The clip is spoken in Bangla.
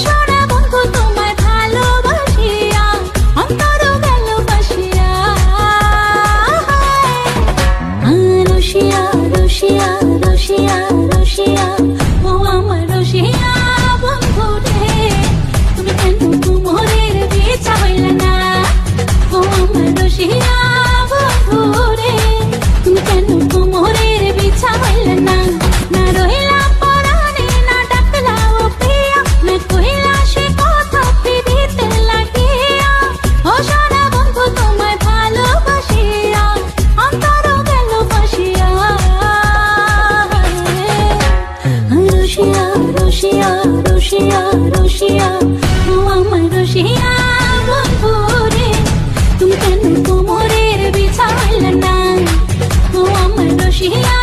সোনা বন্ধু তোমায় ভালোবাসিয়া অন্তর গেল বাসিয়া। রসিয়া রসিয়া রসিয়া রসিয়া ও আমার রসিয়া বন্ধু রে, তুমি কেন কুমোরের বিছা হইলে না? ও আমার রসিয়া বন্ধু রে, তুমি কেন কুমোরের বিছা হইলে না? না রহিলা পরাণে, না ডাকলা ও প্রিয়া, না কহিলা সে কথা পিড়িতে লাগিয়া। ও সোনা বন্ধু তোমায় ভালোবাসিয়া অন্তর গেল বাসিয়া। রসিয়া রসিয়া রসিয়া রসিয়া ও আমার রসিয়া বন্ধু রে, তুমি কেন কোমরের বিছা হইলে না? ও আমার রসিয়া